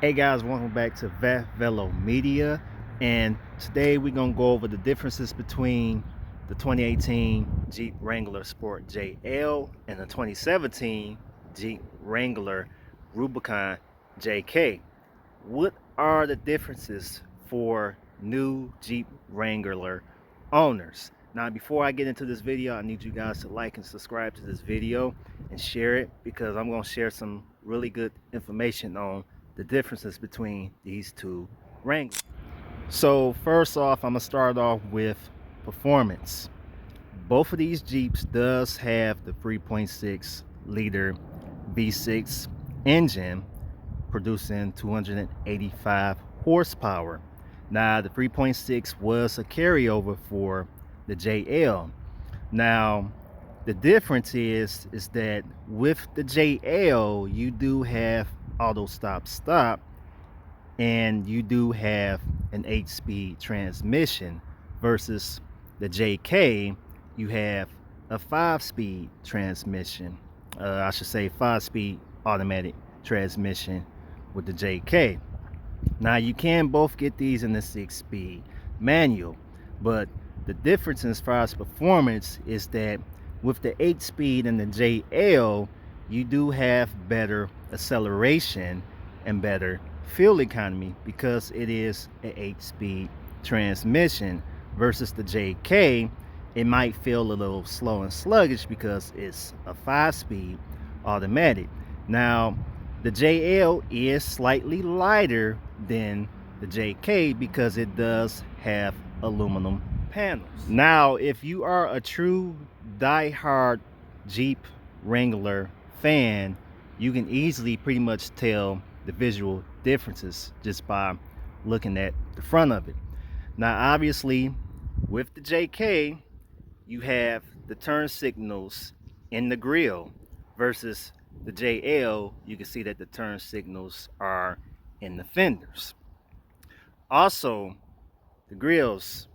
Hey guys, welcome back to Velo Media, and today we're gonna go over the differences between the 2018 Jeep Wrangler Sport JL and the 2017 Jeep Wrangler Rubicon JK. What are the differences for new Jeep Wrangler owners? Now, before I get into this video, I need you guys to like and subscribe to this video and share it, because I'm going to share some really good information on the differences between these two Wranglers. So first off, I'm going to start off with performance. Both of these Jeeps does have the 3.6 liter V6 engine producing 285 horsepower. Now the 3.6 was a carryover for the JL. Now the difference is that with the JL you do have auto stop, and you do have an 8-speed transmission, versus the JK you have a 5-speed transmission. I should say 5-speed automatic transmission with the JK. Now you can both get these in the 6-speed manual, but the difference as far as performance is that with the 8-speed and the JL you do have better acceleration and better fuel economy, because it is an 8-speed transmission, versus the JK it might feel a little slow and sluggish because it's a 5-speed automatic. Now the JL is slightly lighter than the JK because it does have aluminum panels. Now if you are a true die-hard Jeep Wrangler fan, you can easily pretty much tell the visual differences just by looking at the front of it. Now obviously with the JK you have the turn signals in the grille, versus the JL you can see that the turn signals are in the fenders. Also the grills,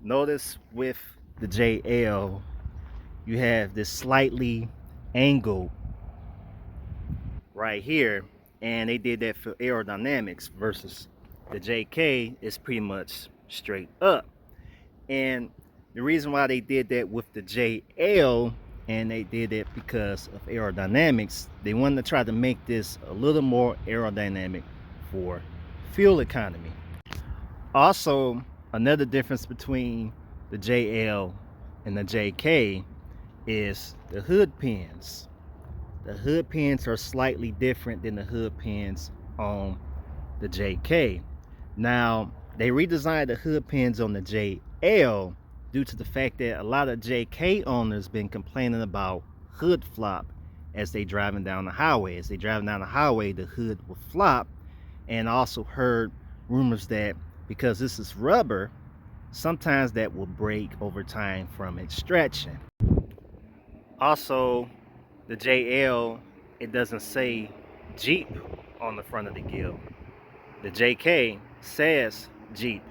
notice with the JL you have this slightly angled right here, and they did that for aerodynamics, versus the JK is pretty much straight up. And the reason why they did that with the JL, and they did it because of aerodynamics, they wanted to try to make this a little more aerodynamic for fuel economy. Also, another difference between the JL and the JK is the hood pins. The hood pins are slightly different than the hood pins on the JK. Now they redesigned the hood pins on the JL due to the fact that a lot of JK owners been complaining about hood flop as they driving down the highway. As they driving down the highway, the hood will flop. And also heard rumors that because this is rubber, sometimes that will break over time from it stretching. Also, the JL, it doesn't say Jeep on the front of the grille. The JK says Jeep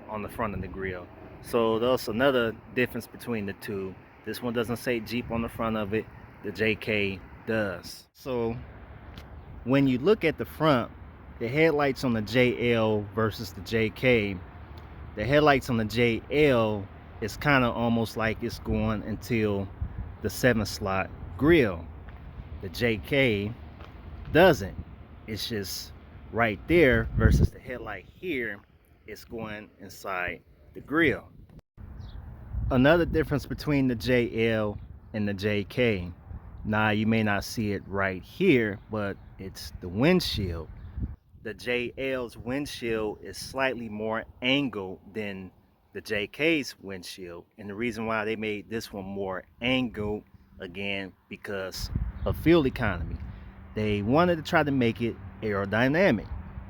on the front of the grille. So that's another difference between the two. This one doesn't say Jeep on the front of it, the JK does. So when you look at the front, the headlights on the JL versus the JK, the headlights on the JL is kind of almost like it's going until the 7-slot grille. The JK doesn't. It's just right there, versus the headlight here is going inside the grille. Another difference between the JL and the JK, now you may not see it right here, but it's the windshield. The JL's windshield is slightly more angled than the JK's windshield, and the reason why they made this one more angled, again, because of fuel economy. They wanted to try to make it aerodynamic,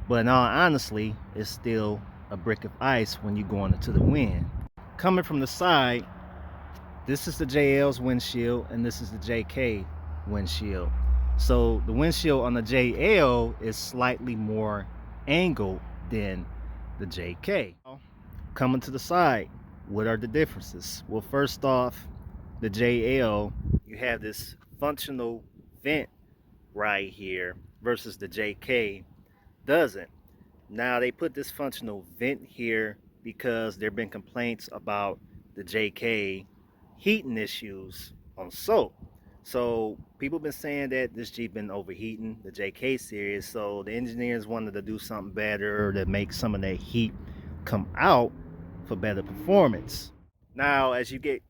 but in all honestly, it's still a brick of ice when you're going into the wind. Coming from the side, this is the JL's windshield and this is the JK windshield. So the windshield on the JL is slightly more angled than the JK. Coming to the side, what are the differences? Well, first off, the JL, you have this functional vent right here, versus the JK doesn't. Now they put this functional vent here because there have been complaints about the JK heating issues on soap. So people been saying that this Jeep been overheating, the JK series. So the engineers wanted to do something better to make some of that heat come out for better performance. Now, as you get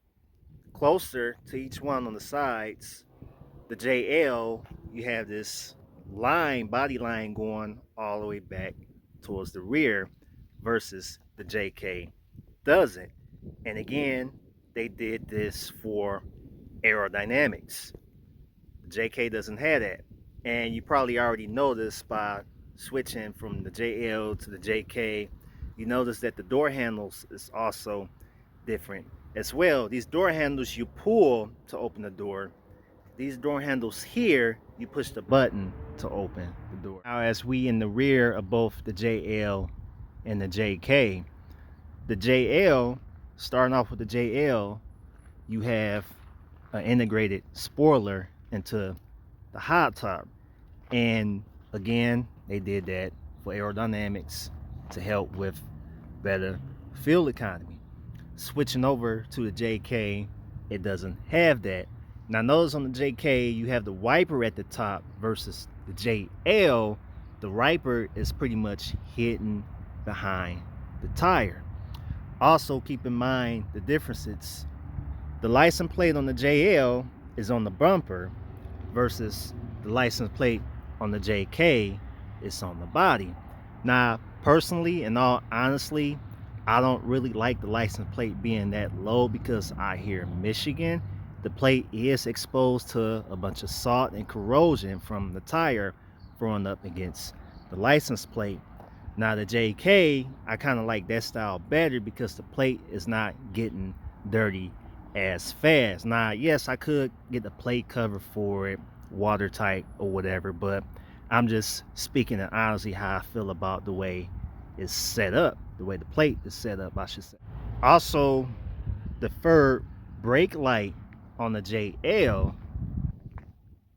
closer to each one on the sides, the JL, you have this body line going all the way back towards the rear versus the JK doesn't. And again, they did this for aerodynamics. The JK doesn't have that. And you probably already know this by switching from the JL to the JK. You notice that the door handles is also different as well. These door handles you pull to open the door. These door handles here, you push the button to open the door. Now, as we in the rear of both the JL and the JK, the JL, starting off with the JL, you have an integrated spoiler into the hot top. And again, they did that for aerodynamics to help with better fuel economy. Switching over to the JK, it doesn't have that. Now notice on the JK, you have the wiper at the top versus the JL. The wiper is pretty much hidden behind the tire. Also keep in mind the differences. The license plate on the JL is on the bumper versus the license plate on the JK is on the body. Now, personally, in all honesty, I don't really like the license plate being that low because out here in Michigan, the plate is exposed to a bunch of salt and corrosion from the tire throwing up against the license plate. Now the JK, I kind of like that style better because the plate is not getting dirty as fast. Now, yes, I could get the plate cover for it, watertight or whatever, but I'm just speaking honestly how I feel about the way it's set up, the way the plate is set up, I should say. Also, the third brake light on the JL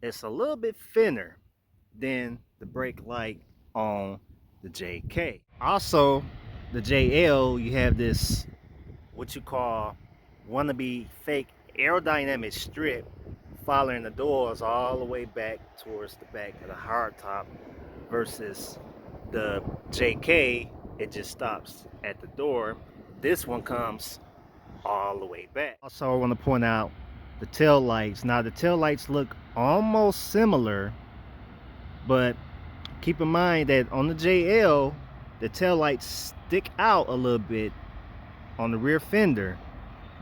is a little bit thinner than the brake light on the JK. Also, the JL, you have this what you call wannabe fake aerodynamic strip following the doors all the way back towards the back of the hardtop versus the JK, it just stops at the door. This one comes all the way back. Also, I want to point out the tail lights. Now, the tail lights look almost similar, but keep in mind that on the JL, the tail lights stick out a little bit on the rear fender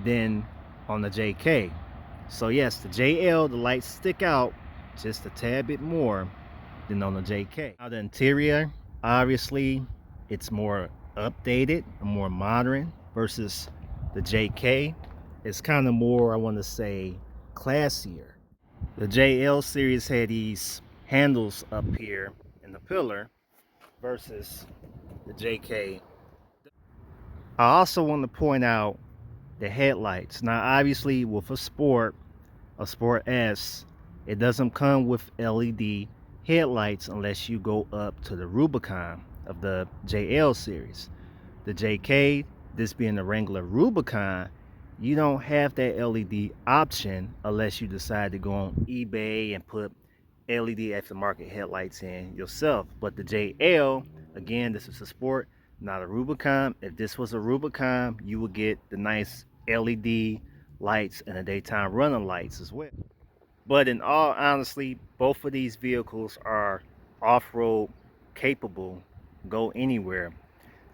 than on the JK. So yes, the JL, the lights stick out just a tad bit more than on the JK. Now the interior, obviously, it's more updated, more modern versus the JK. It's kind of more, I want to say, classier. The JL series had these handles up here in the pillar versus the JK. I also want to point out the headlights. Now, obviously, with a Sport S, it doesn't come with LED headlights unless you go up to the Rubicon of the JL series. The JK, this being the Wrangler Rubicon, you don't have that LED option unless you decide to go on eBay and put LED aftermarket headlights in yourself. But the JL, again, this is a Sport, not a Rubicon. If this was a Rubicon, you would get the nice LED lights and the daytime running lights as well. But in all honesty, both of these vehicles are off-road capable, go anywhere.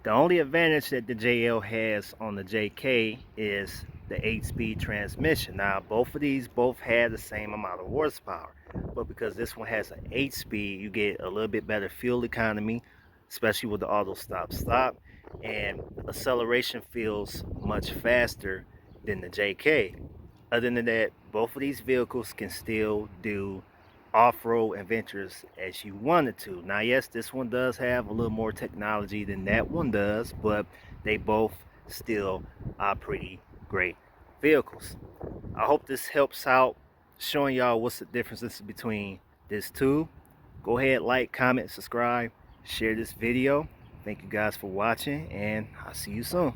The only advantage that the JL has on the JK is the 8-speed transmission. Now, both of these both have the same amount of horsepower, but because this one has an 8-speed, you get a little bit better fuel economy, especially with the auto stop, and acceleration feels much faster than the JK. Other than that, both of these vehicles can still do off-road adventures as you wanted to. Now, yes, this one does have a little more technology than that one does, but they both still are pretty great vehicles. I hope this helps out showing y'all what's the differences between these two. Go ahead, like, comment, subscribe, share this video. Thank you guys for watching, and I'll see you soon.